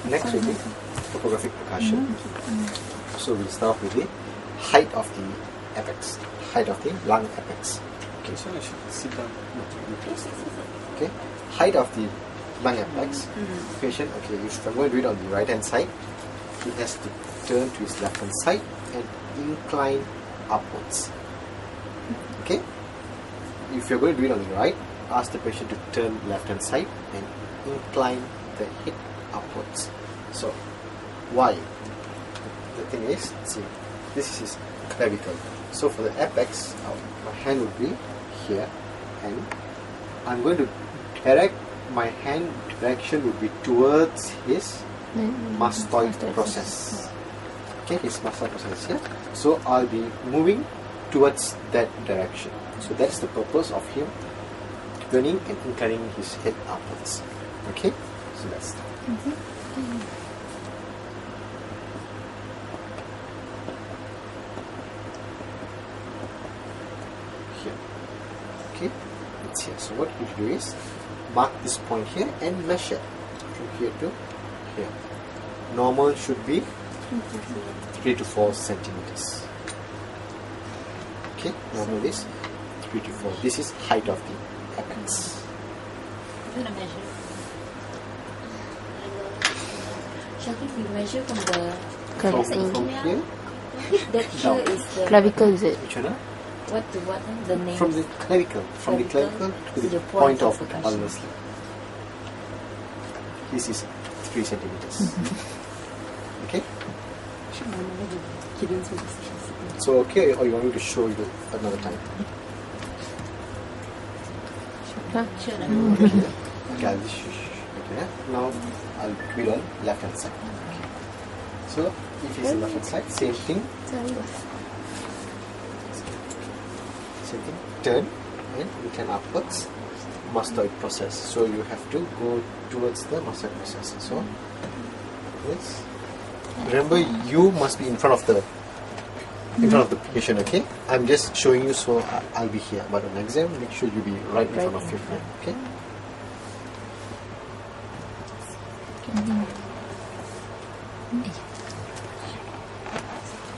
Next will be topographic percussion. So we'll start with the height of the apex, height of the lung apex. Okay, So I should sit down. okay, height of the lung apex. Patient, okay, if I'm going to do it on the right hand side, he has to turn to his left hand side and incline upwards. Okay, if you're going to do it on the right, ask the patient to turn left hand side and incline the head upwards. So why? The thing is, see, this is his clavicle. So for the apex, my hand would be here, and I'm going to direct my hand direction would be towards his mastoid process. Okay, his mastoid process here. So I'll be moving towards that direction. So that's the purpose of him turning and inclining his head upwards. Okay, so that's that. Here. Okay, it's here. So what you do is mark this point here and measure from here to here. Normal should be 3 to 4 centimeters. Okay, normal is 3 to 4. This is height of the apex. Shakif, you measure from the From here, that here is the Clavicle, is it? which one? what to what the name From the clavicle, from the clavicle to the point of ulnar sleeve. This is 3 centimeters. Okay. So okay, or you want me to show you another time? Okay, I'll just okay. Now I'll do it on left hand side. Okay. So if it's left hand side, same thing. Same thing. Turn and incline upwards. Mastoid process. So you have to go towards the mastoid process. So yes. Remember, you must be in front of the patient. Okay. I'm just showing you, so I'll be here. But on the exam, make sure you be right in front of your friend. Okay.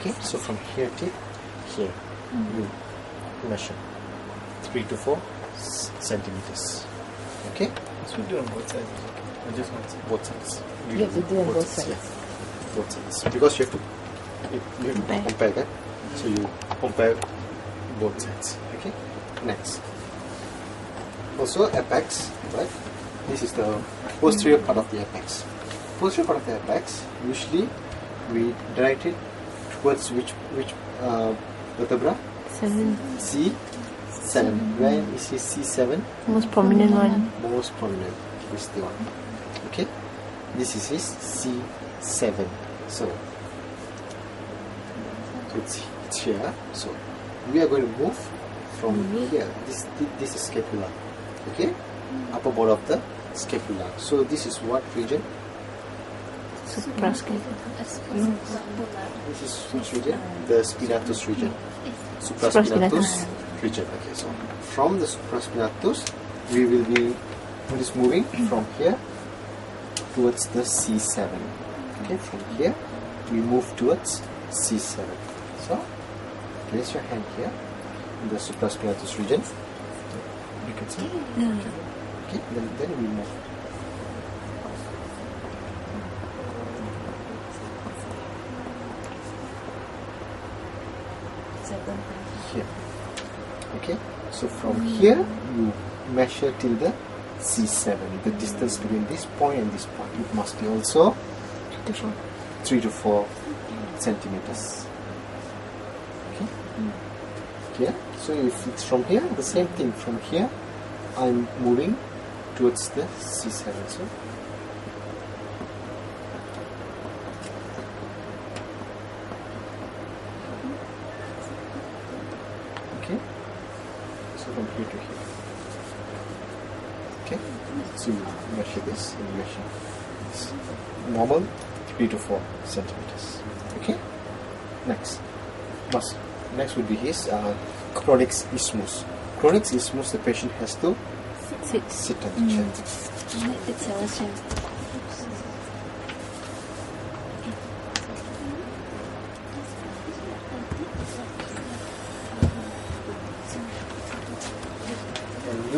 Okay, so from here to here, you measure 3 to 4 centimeters. Okay, So we do on both sides. Okay. Or just one side. both sides. You have to do on both sides. Yeah. Both sides, because you have to compare that. So you compare both sides. Okay. Next, also apex, right? This is the posterior part of the apex. Posterior part of the apex, usually we direct it towards which vertebra? 7. C7. Where is his C7? Most prominent one. Most prominent is the one. Okay, this is his C7. So it's here. So we are going to move from here. This is scapula. Okay, upper border of the scapula. So this is what region? Suprascapular. This is which region? The spinatus region. Supraspinatus region. Okay, so from the supraspinatus, we will be just moving from here towards the C7. Okay, from here we move towards C7. So place your hand here in the supraspinatus region. You can see. Okay, then we move. Here. Okay, so from here you measure till the C7. The distance between this point and this point, it must be also 3 to 4 centimeters. Okay. Here. So if it's from here, the same thing. From here, I'm moving towards the C7. So. So from here to here. Okay, so you measure this and you measure this. Normal 3 to 4 centimeters. Okay, next would be his chronic isthmus. Chronic isthmus, the patient has to sit on the chair.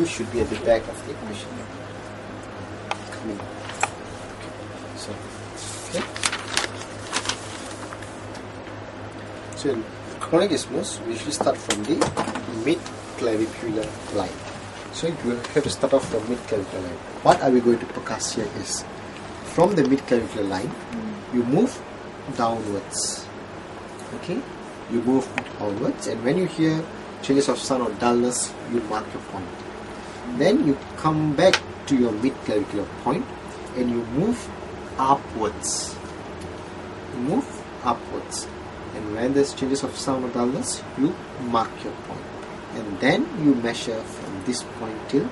you should be at the back of the patient. Coming. So, okay. So in chronic isthmus, we usually start from the mid-clavicular line. So you have to start off from mid-clavicular line. What are we going to percuss here is, from the mid-clavicular line, you move downwards. Okay? You move downwards, and when you hear changes of sound or dullness, you mark your point. Then you come back to your mid-clavicular point, and you move upwards. You move upwards. And when there's changes of sound or dullness, you mark your point. And then you measure from this point till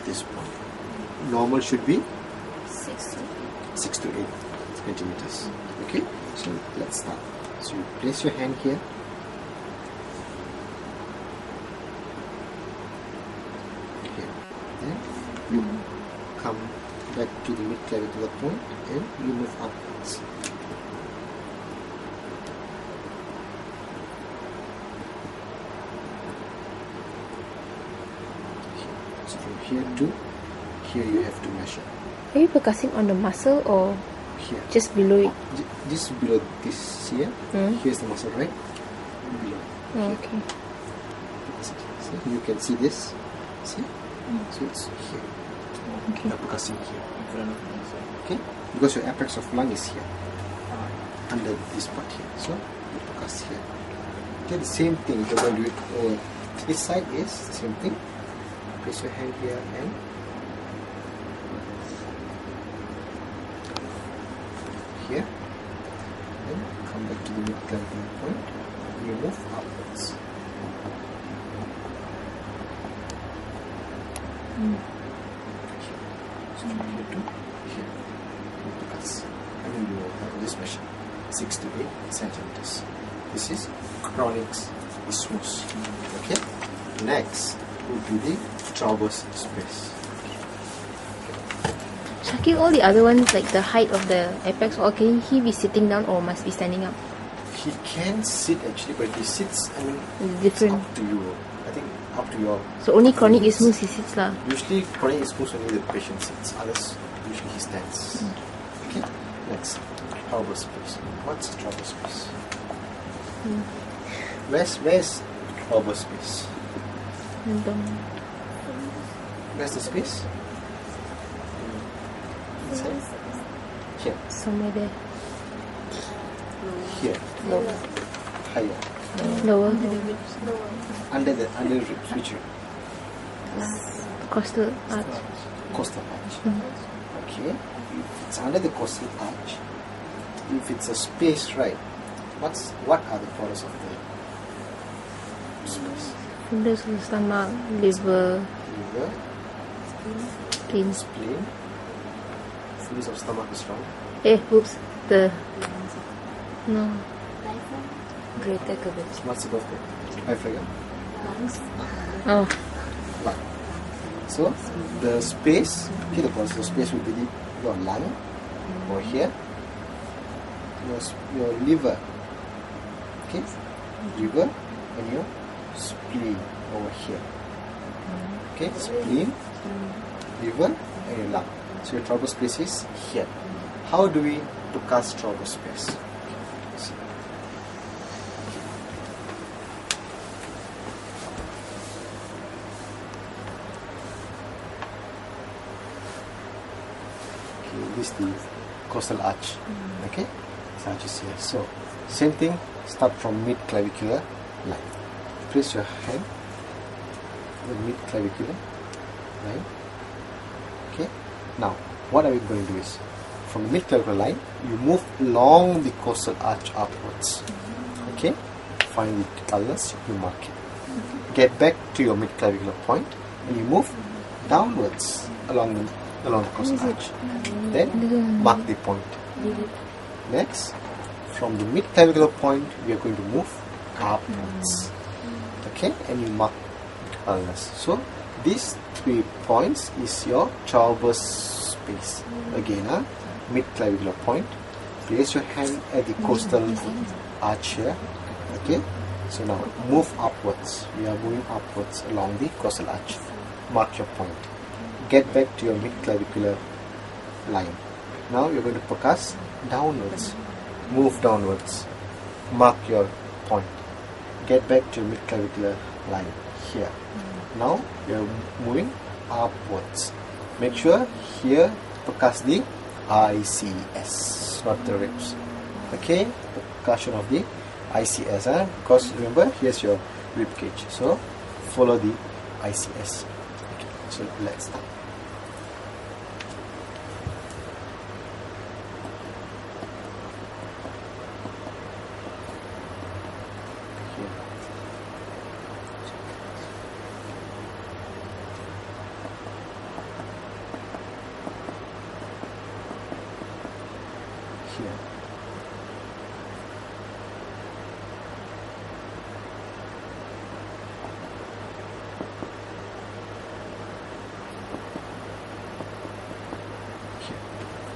this point. Normal should be 6 to 8 centimeters. Okay, so let's start. So you place your hand here. Here. Then you come back to the mid-clavicular point and you move upwards. So from here to here you have to measure. Are you percussing on the muscle or Here. just below it? Just below this here. Here's the muscle, right? Below. Oh, Here. okay. See, you can see this. See? So it's here. Okay. You're percussing here. In front of me. Okay? Because your apex of lung is here. Under this part here. So you percuss here. Okay, the same thing. If you're going to do it over this side is the same thing. Place your hand here and here. Then come back to the mid-clavicular point. You move upwards. So from here to here. You percuss. And then you will have this measure 6 to 8 centimeters. This is chronic isthmus. Okay. Next would be the traverse space. Shakil, all the other ones, like the height of the apex, or can he be sitting down or must be standing up? He can sit actually, but if he sits, I mean, It's it's different. up to you. I think up to your. So only chronic isthmus he sits lah. Usually chronic isthmus only the patient sits. Others usually he stands. Okay. Next, traverse space. What's traverse space? Where's traverse space? Where's the space? Inside? Here. Somewhere there. Here. Lower. Higher. Lower. Under the ribs. Which rib? Costal arch. Costal arch. Okay. If it's under the costal arch, if it's a space, right? What are the corners of the space? Fingers of the stomach, liver, Liver, spleen. spleen, fluids of stomach is wrong. Oops. No. Greater curvature. What's above that? I forgot. Oh. Lung. So the space, here the corners of space will be your lung over here. Your liver. Okay? Liver and your spleen over here. Okay? Spleen, liver and your lung. So your traverse space is here. How do we percuss traverse space? Okay, this is the costal arch. Okay? This arch is here. So same thing, start from mid-clavicular line. Place your hand on the mid-clavicular line. Okay? Now, what are we going to do is, from the mid-clavicular line, you move along the costal arch upwards. Okay? Find the colors, you mark it. Get back to your mid-clavicular point and you move downwards along the costal arch. Then mark the point. Next, from the mid-clavicular point, we are going to move upwards. Okay? And you mark colors. So, these 3 points is your traverse space. Again, mid-clavicular point. Place your hand at the costal arch here. Okay? So now, move upwards. We are moving upwards along the costal arch. mark your point. Get back to your mid-clavicular line. Now you're going to percuss downwards. Move downwards. Mark your point. Get back to your mid-clavicular line here. Now you're moving upwards. Make sure here percuss the ICS, not the ribs. Okay, the percussion of the ICS, because remember here's your rib cage, so follow the ICS. Okay, so let's start. Here.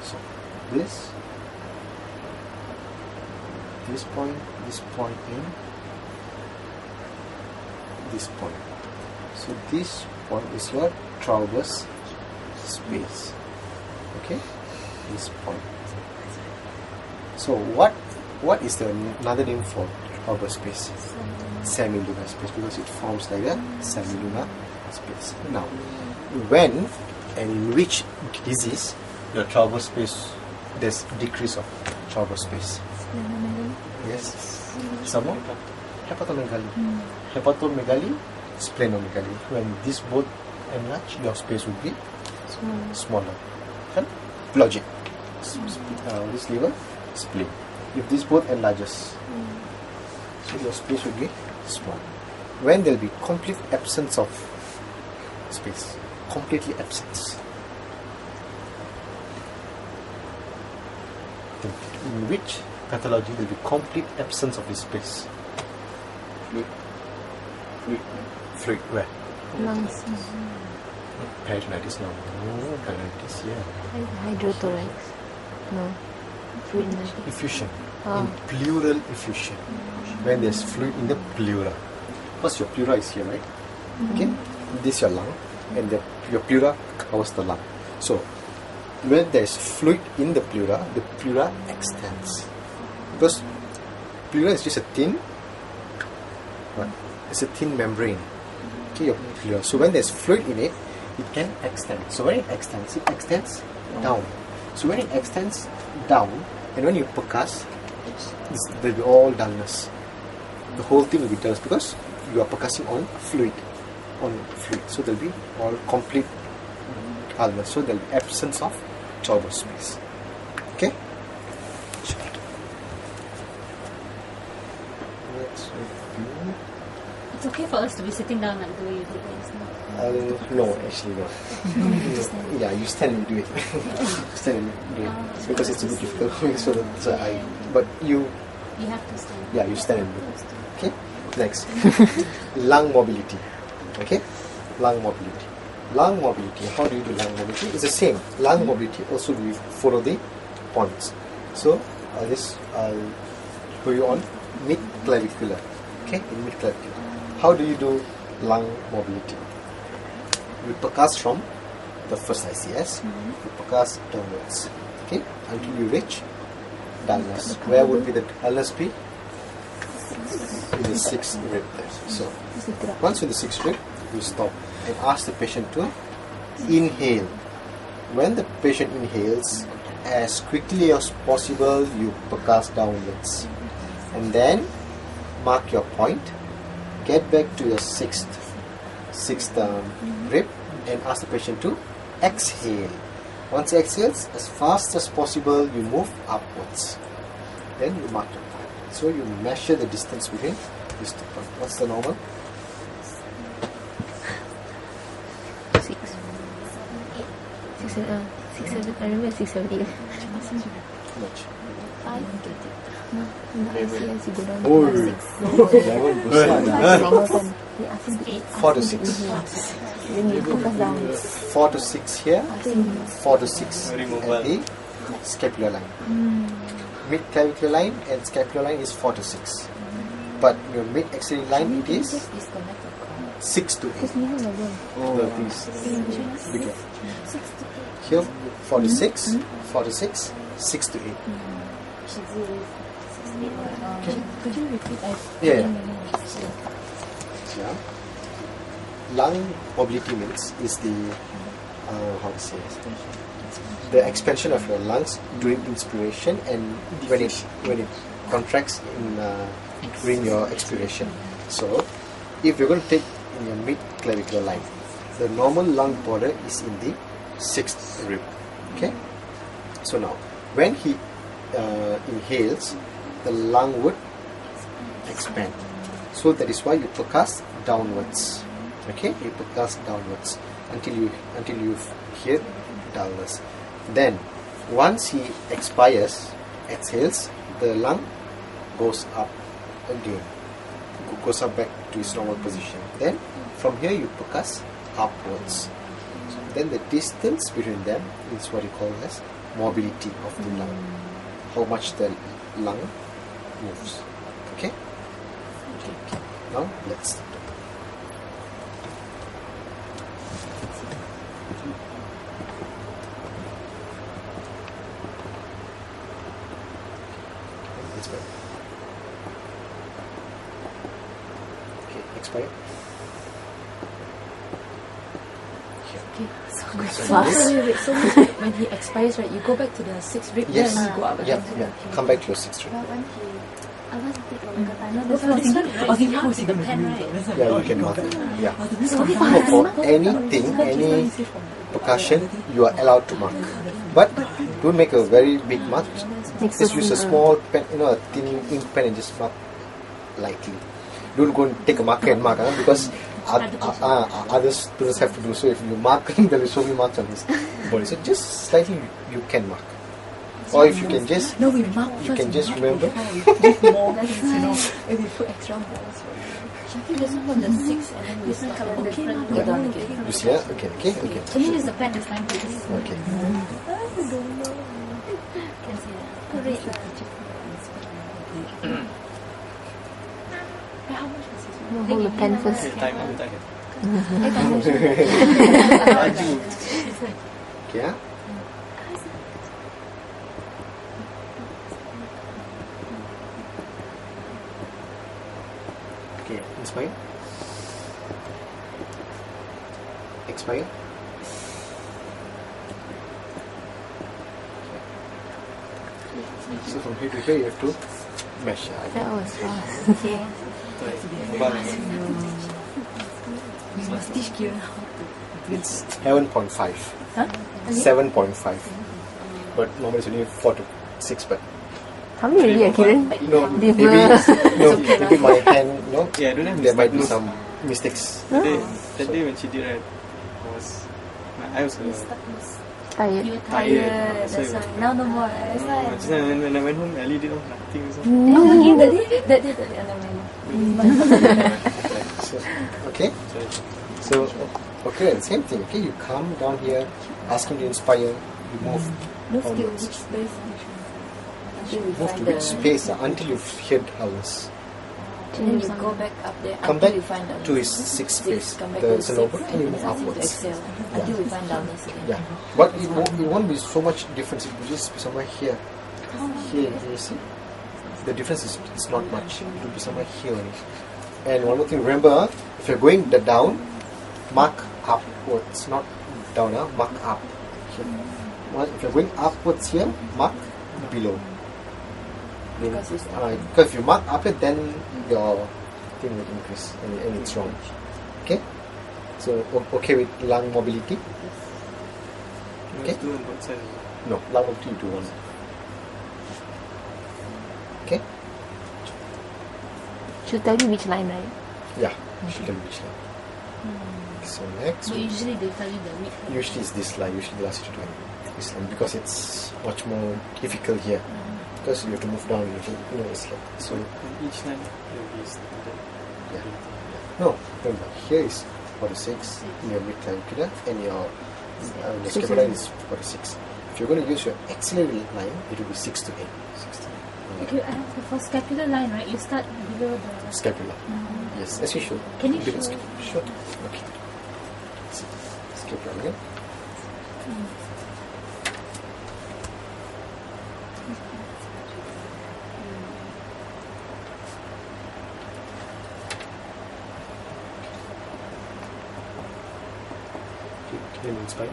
So this point in this point. So this point is your traverse space. Okay, this point. So what is the another name for traverse space? Semilunar space, because it forms like a semilunar space. Now, when and in which disease your traverse space, there's decrease of traverse space? Yes. Some more? Hepatomegaly. Hepatomegaly, splenomegaly. When these both enlarge, your space would be smaller. And plogic. This liver, spleen. If this both enlarges, so your space would be small. When there will be complete absence of space, completely absence. In which pathology there will be complete absence of this space? Fluid where? Lungs. Peritonitis, no. Peritonitis, yeah. Hydrothorax. No. Fluid in the Effusion. Oh. In pleural effusion. When there's fluid in the pleura. First your pleura is here, right? Okay. This is your lung, and your pleura covers the lung. So when there's fluid in the pleura extends. Because pleura is just a thin, it's a thin membrane. Okay, your pleura. So when there's fluid in it, it can extend. So when it extends down. So when it extends down, and when you percuss, there will be all dullness. The whole thing will be dull because you are percussing on fluid. So there will be all complete dullness. So there will be absence of traverse space. Okay? Let's review. It's okay for us to be sitting down like the way you did this. No, actually no. Yeah, you stand and do it. Stand and do it. Because it's a bit difficult for me. But you have to stand. Yeah, you stand and do it. Okay? Next. Lung mobility. Okay? Lung mobility. Lung mobility. How do you do lung mobility? It's the same. Lung mobility also we follow the points. So I'll show you on mid-clavicular. Okay? In mid-clavicular. How do you do lung mobility? You percuss from the first ICS. You percuss downwards. Okay? Until you reach dullness. Where would be the dullness be? In the sixth rib there. So once in the sixth rib, you stop and ask the patient to inhale. When the patient inhales, as quickly as possible, you percuss downwards. And then mark your point. Get back to your sixth rib and ask the patient to exhale. Once he exhales, as fast as possible, you move upwards. Then you mark your point. So you measure the distance between these 2 points. What's the normal? 6, 7. I remember 6, 7, 8. How much? 5. No, in the ICS you go down Oh, to 6. level besar. He asked him to 4 to 6. Then you focus down. 4 to 6 here. 4 to 6 at the scapular line. Mid-clavicular line and scapular line is 4 to 6. But your mid-axillary line it is 6 to 8. Oh, The these bigger. Here 46, 46, 6 to 8. Could you repeat? Yeah. Yeah. Lung mobility means is the how to say it? The expansion of your lungs during inspiration and when it contracts in during your expiration. So, if you're going to take in your mid clavicular line, the normal lung border is in the 6th rib. Okay. So now, when he inhales, the lung would expand. So that is why you percuss downwards. Okay, you percuss downwards until you hear dullness. Then, once he exhales, the lung goes up again, goes up back to its normal position. Then, from here you percuss upwards. So then the distance between them is what you call as mobility of the lung. How much the lung moves. Okay? Now let's start. Expire. Okay, expire. Okay, so fast. So when he expires, right, you go back to the 6th rib, Yes. then you go up again. Yeah. Come back to your 6th rib. I want to take a time. This one, the pen, right? Yeah, you can mark. Yeah. So For anything, any percussion, you are allowed to mark. But don't make a very big mark. Just use a small pen, a thin ink pen and just mark lightly. Don't go and take a marker and mark because other students have to do so. If you mark, there will be so many marks on his body. So just slightly you can mark. Or if you can just, No, we mark you first. can just remember. Give more, and we put extra balls. Shafi doesn't want the 6 and then we start. Okay, now go down again. You see, yeah? Okay. Can you use the pen this time, please? Okay. Can see that. Great. No, hold the pen first. time how time. Okay, yeah? Okay, inspire. Expire. So from here to here you have to measure. That was fast. Okay. We must teach Kira how to. It's 7.5. Huh? 7.5. But normally it's only 4 to 6, but How many already, Kiran? no, maybe Differ. maybe my hand, Yeah, I don't have there might be nose. some mistakes. That day when she did, right, I was Tired. You're Tired. tired. That's why. Now no more. That's why. just when I went home, Ali did nothing. So. Oh, again, that day, So, okay, so okay, same thing. Okay, you come down here, ask him to inspire. You move Move to onwards. which space? Until we Move to find which the. space until you hear howls. And then you go back up there Come until back you find downers. to his sixth space, Come back the to the syllable, sixth, and you and move then ask him to upwards. exhale until we find downers again. Yeah, but it won't be so much difference. It will just be somewhere here. Here, you see? The difference is it's not much. It will be somewhere here only. And one more thing, remember, if you're going down, mark upwards, not down, mark up. Here. If you're going upwards here, mark below. Because it's Because if you mark up it, then your thing will increase and it's wrong. Okay? So, okay with lung mobility? Okay? Do on both sides. No, lung mobility you do one. Okay? She'll tell you which line, right? Yeah, should tell you which line. So next, So usually they tell you the week. usually it's this line, usually the last 2 line. This line, because it's much more difficult here. Because you have to move down, you have to, it's like, so, Each line will be standard. yeah. No, remember, here is 46 in your mid-clavicular and your scapular is 46. If you're going to use your axillary line, it will be 6 to 8. 6 to 8. Okay, for scapular line, right? You start below the Scapula. Yes, as you should. Can you Below show? Sure. Okay. Scapula line. Can you inspire?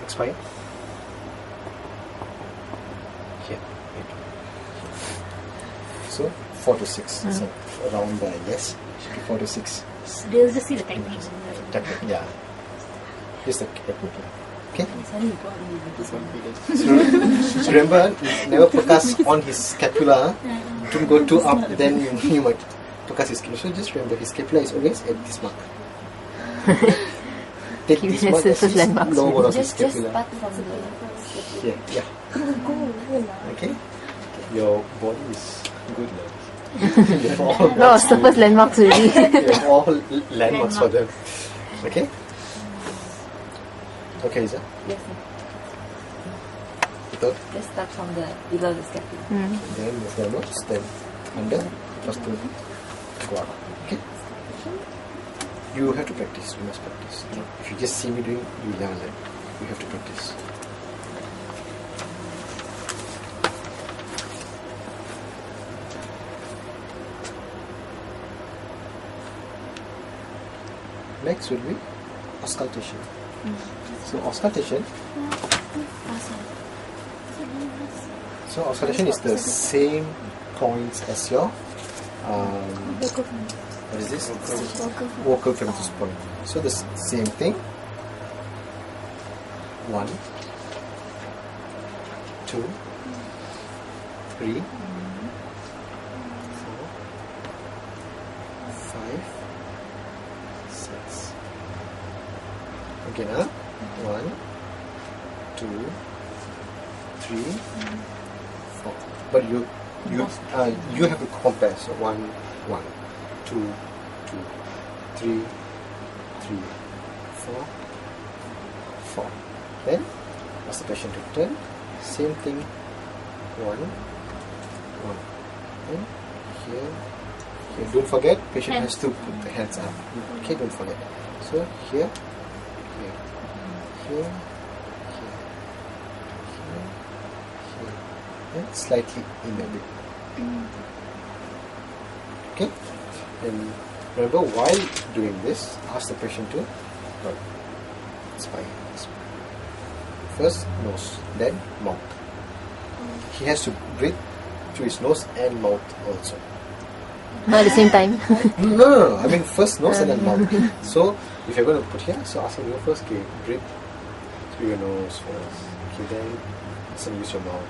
Expire. Here. So 4 to 6. So around there, yes. Should be 4 to 6. They'll just see the technique. Technique, yeah. Here's the capula. Okay. Suddenly you brought me with this one. So remember, never focus on his scapula. Don't go too up, then you might focus his scapula. So just remember, his scapula is always at this mark. Take this mark as his lower of his Just scapula. start from the Yeah, yeah. Okay. Your body is good. You have all No, surface landmarks already. you have all landmarks for them. Okay. Okay, Isa. yes, sir. Without, Just start from the below the scapula. then move downwards, then under, plus to go up. Okay. You have to practice. You must practice. If you just see me doing, you learn it. You have to practice. Next will be auscultation. So auscultation. So auscultation is the same points as your what is this? Vocal frequency point. So the same thing. 1, 2, 3, 4, 5, 6. Again, 1, 2, 3, 4. But you have to compare. So 1, 1, 2, 2, 3, 3, 4, 4. Then ask the patient to turn. Same thing. 1, 1. Then here. Don't forget, patient has to put the hands up. Okay, don't forget. So here, here, and slightly in a bit. Okay? And remember, while doing this, ask the patient to inspire. First nose, then mouth. He has to breathe through his nose and mouth also. Not at the same time. No. I mean first nose and then mouth. So if you're going to put here, so ask him first, okay, breathe through your nose first. Okay, then use your mouth.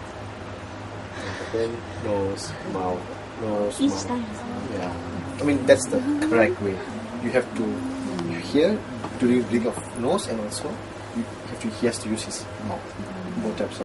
Then nose, mouth, nose, Each mouth. time. Yeah. I mean that's the correct way. You have to here during breathing of nose and also he has to use his mouth. Both types of